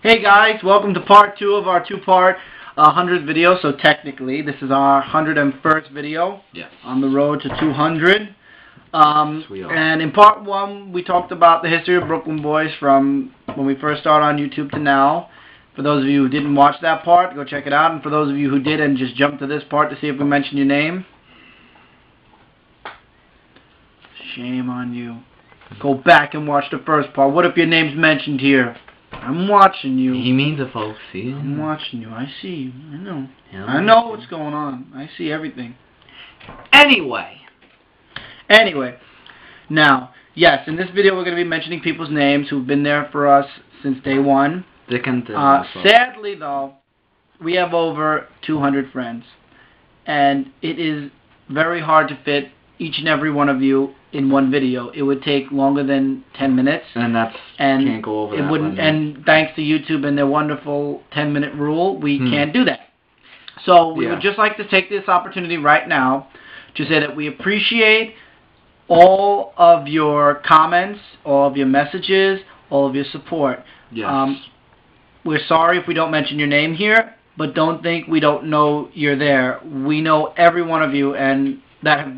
Hey guys, welcome to part 2 of our 2-part 100th video. So technically, this is our 101st video. Yes. On the road to 200. We are. And in part 1, we talked about the history of Brooklyn Boys from when we first started on YouTube to now. For those of you who didn't watch that part, go check it out. And for those of you who did and just jumped to this part to see if we mentioned your name, shame on you. Go back and watch the first part. What if your name's mentioned here? I'm watching you. He means it, folks. See? I'm watching you. I see you. I know. Yeah, I know what's going on. I see everything. Anyway, now, yes, in this video we're going to be mentioning people's names who've been there for us since day one. Sadly, though, we have over 200 friends, and it is very hard to fit each and every one of you in one video. It would take longer than 10 minutes. And can't go over that limit. And thanks to YouTube and their wonderful 10-minute rule, we can't do that. So we would just like to take this opportunity right now to say that we appreciate all of your comments, all of your messages, all of your support. Yes. We're sorry if we don't mention your name here, but don't think we don't know you're there. We know every one of you and that have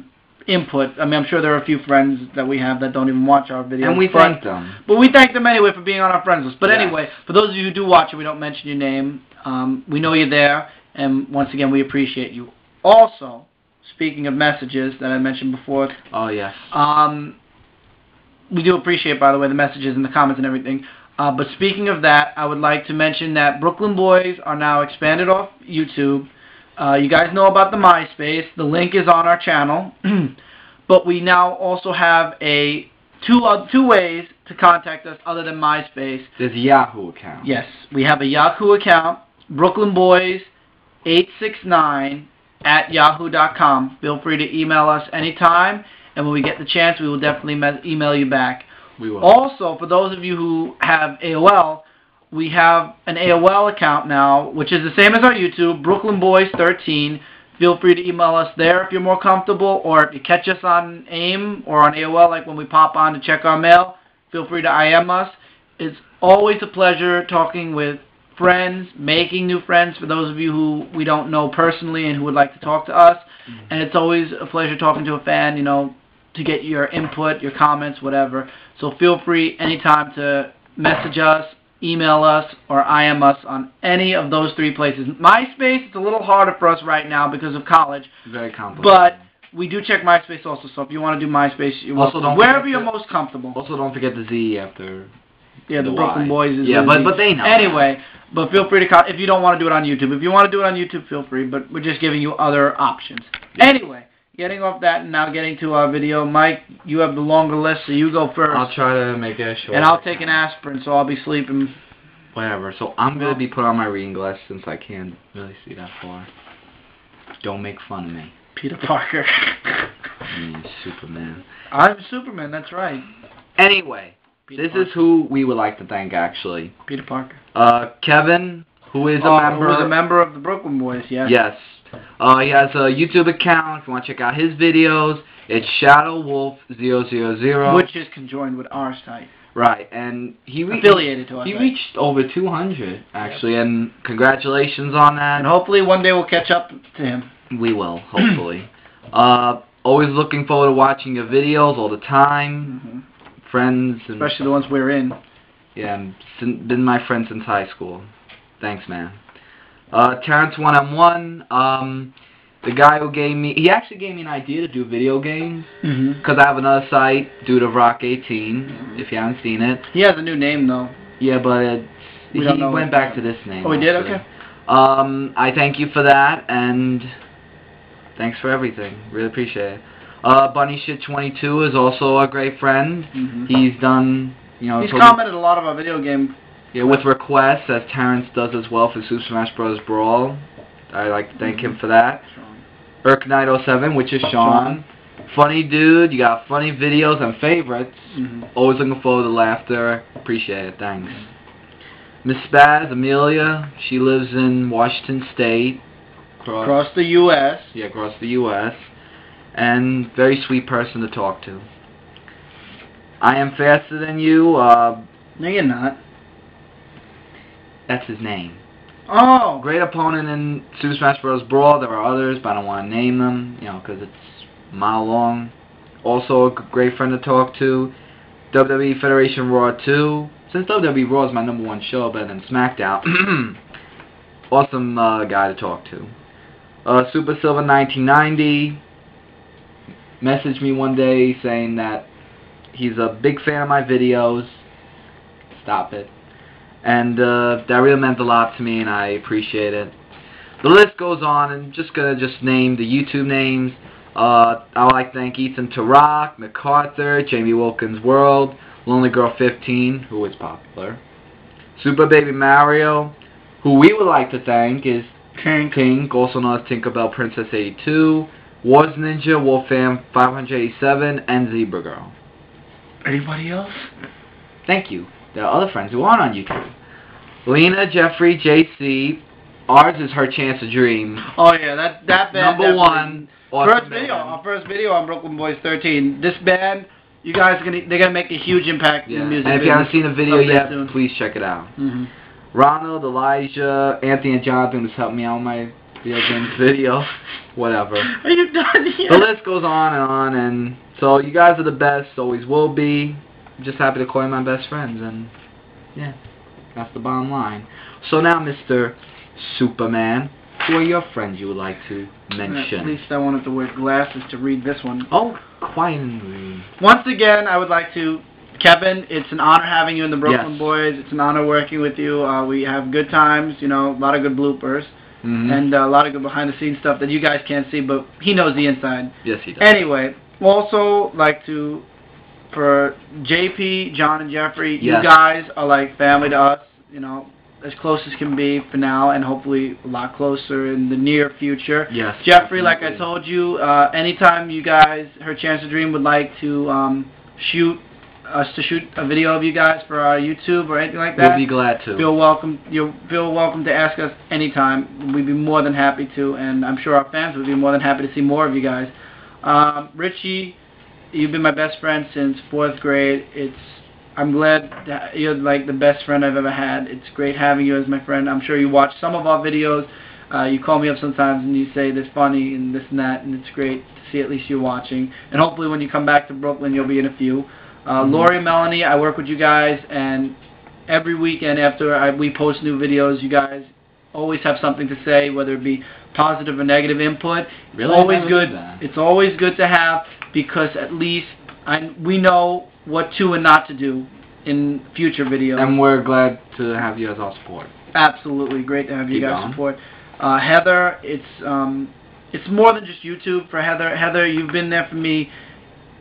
input. I mean, I'm sure there are a few friends that we have that don't even watch our videos. And we thank them. But we thank them anyway for being on our friends list. But anyway, for those of you who do watch and we don't mention your name, we know you're there, and once again, we appreciate you. Also, speaking of messages that I mentioned before. Oh, yes. We do appreciate, by the way, the messages and the comments and everything. But speaking of that, I would like to mention that Brooklyn Boys are now expanded off YouTube. You guys know about the MySpace. The link is on our channel. But we now also have two ways to contact us other than MySpace. There's a Yahoo account. Yes, we have a Yahoo account, brooklynboys869@yahoo.com. Feel free to email us anytime, and when we get the chance, we will definitely email you back. We will. Also, for those of you who have AOL, we have an AOL account now, which is the same as our YouTube, Brooklyn Boys 13. Feel free to email us there if you're more comfortable, or if you catch us on AIM or on AOL, like when we pop on to check our mail, feel free to IM us. It's always a pleasure talking with friends, making new friends for those of you who we don't know personally and who would like to talk to us. And it's always a pleasure talking to a fan, you know, to get your input, your comments, whatever. So feel free anytime to message us, email us, or IM us on any of those 3 places. MySpace, it's a little harder for us right now because of college. Very complicated. But we do check MySpace also, so if you want to do MySpace, you're welcome. Wherever you're most comfortable. Also, don't forget the Z after. Yeah, the Brooklyn Boys is but they know. Anyway, but feel free to if you don't want to do it on YouTube. If you want to do it on YouTube, feel free, but we're just giving you other options. Yeah. Anyway, getting off that and now getting to our video. Mike, you have the longer list, so you go first. I'll try to make it short. And I'll take an aspirin, so I'll be sleeping. Whatever. So I'm going to be put on my reading glasses since I can't really see that far. Don't make fun of me. Peter Parker. Superman. I'm Superman, that's right. Anyway, this is who we would like to thank, actually. Peter Parker. Kevin, who is a member. Who is a member of the Brooklyn Boys, yes. Yes. He has a YouTube account. If you want to check out his videos, it's ShadowWolf000. Which is conjoined with our site. Right, and he affiliated to us. He reached over 200, actually, and congratulations on that. And hopefully one day we'll catch up to him. We will, hopefully. Always looking forward to watching your videos all the time. Friends. And especially the ones we're in. Yeah, been my friend since high school. Thanks, man. Terrence 1M1, the guy who he actually gave me an idea to do video games, because I have another site, Dude of Rock 18, if you haven't seen it. He has a new name, though. Yeah, but he went back to this name. Oh, he did? Okay. I thank you for that, and thanks for everything. Really appreciate it. BunnyShit22 is also a great friend. He's done, you know... He's commented a lot of our video game... Yeah, with requests, as Terrence does as well for Super Smash Bros. Brawl. I'd like to thank him for that. Urknight07, which is Sean. Funny dude, you got funny videos and favorites. Always looking forward to laughter. Appreciate it, thanks. Miss Spaz, Amelia, she lives in Washington State. Across the U.S. Yeah, across the U.S. And very sweet person to talk to. I am faster than you. No, you're not. That's his name. Oh. Great opponent in Super Smash Bros. Brawl. There are others, but I don't want to name them, you know, because it's a mile long. Also a great friend to talk to. WWE Federation Raw 2. Since WWE Raw is my #1 show, better than SmackDown. Awesome guy to talk to. Super Silver 1990 messaged me one day saying that he's a big fan of my videos. Stop it. And that really meant a lot to me, and I appreciate it. The list goes on, and I'm just gonna name the YouTube names. I would like to thank Ethan Tarak, MacArthur, Jamie Wilkins World, Lonely Girl 15, who is popular, Super Baby Mario, who we would like to thank is King, also known as Tinkerbell Princess 82, Wars Ninja, Wolfam 587, and Zebra Girl. Anybody else? Thank you. There are other friends who aren't on YouTube. Lena, Jeffrey, JC. Ours is Her Chance to Dream. Oh yeah, that band. #1. Awesome First video, our first video on Brooklyn Boys 13. This band, you guys they're gonna make a huge impact in the music. And if you haven't seen the video yet, soon. please check it out. Mm-hmm. Ronald, Elijah, Anthony, and Jonathan just helped me out with my video games video. Whatever. Are you done yet? The list goes on, and so you guys are the best, always will be. I'm just happy to call you my best friends, and yeah, that's the bottom line. So now, Mr. Superman, who are your friends you would like to mention? At least I wanted to wear glasses to read this one. Oh, quietly. Once again, I would like to, Kevin, it's an honor having you in the Brooklyn Yes. Boys. It's an honor working with you. We have good times, you know, a lot of good bloopers, and a lot of good behind-the-scenes stuff that you guys can't see, but he knows the inside. Yes, he does. Anyway, also like to, for JP, John, and Jeffrey, Yes. you guys are like family to us, you know, as close as can be for now, and hopefully a lot closer in the near future. Yes. Jeffrey, like I definitely. told you, anytime you guys, Her Chance to Dream, would like to shoot a video of you guys for our YouTube or anything like that, We'll be glad to. feel welcome. You feel welcome to ask us anytime. We'd be more than happy to, and I'm sure our fans would be more than happy to see more of you guys. Richie, you've been my best friend since 4th grade. I'm glad that you're like the best friend I've ever had. It's great having you as my friend. I'm sure you watch some of our videos. You call me up sometimes and you say this funny and this and that, and it's great to see at least you watching. And hopefully when you come back to Brooklyn, you'll be in a few. Lori and Melanie, I work with you guys, and every weekend after we post new videos, you guys always have something to say, whether it be positive or negative input. Really? Always good. That. It's always good to have, because at least we know what to and not to do in future videos. And we're glad to have you as our support. Absolutely great to have you Keep guys going. support. Heather, it's more than just YouTube for Heather. Heather, you've been there for me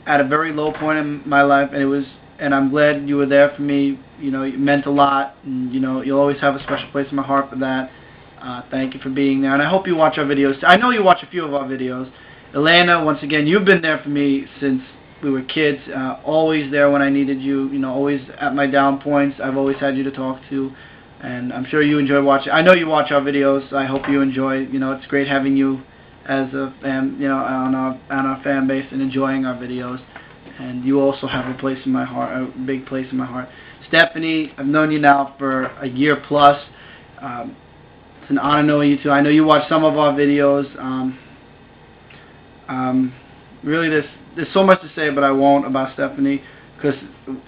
at a very low point in my life, and I'm glad you were there for me. You know, it meant a lot, and you know, you'll always have a special place in my heart for that. Thank you for being there, and I hope you watch our videos. I know you watch a few of our videos. Elena, once again, you've been there for me since we were kids, always there when I needed you, you know, always at my down points. I've always had you to talk to, and I'm sure you enjoy watching. I know you watch our videos. I hope you enjoy. You know, it's great having you as a fan, you know, on our fan base and enjoying our videos. And you also have a place in my heart, a big place in my heart. Stephanie, I've known you now for a year plus. It's an honor knowing you too. I know you watch some of our videos. Really, there's so much to say, but I won't about Stephanie, because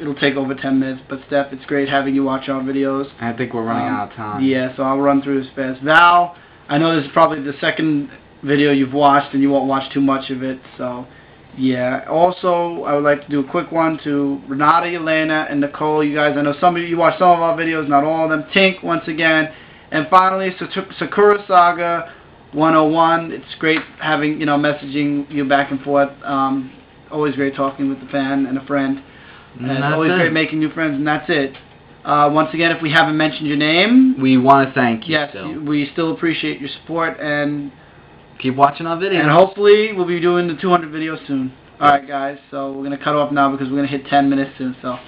it'll take over 10 minutes. But Steph, it's great having you watch our videos. I think we're running out of time. Yeah, so I'll run through this fast. Val, I know this is probably the second video you've watched, and you won't watch too much of it, so yeah. Also, I would like to do a quick one to Renata, Elena, and Nicole. You guys, I know some of you watch some of our videos, not all of them. Tink, once again. And finally, Sakura Saga 101. It's great having, you know, messaging you back and forth. Always great talking with a fan and a friend. And it's always great making new friends, and that's it. Once again, if we haven't mentioned your name, we want to thank you. Yes, we still appreciate your support, and keep watching our videos. And hopefully we'll be doing the 200 videos soon. Alright guys, so we're going to cut off now because we're going to hit 10 minutes soon. So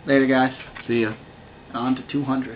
later guys. See ya. On to 200.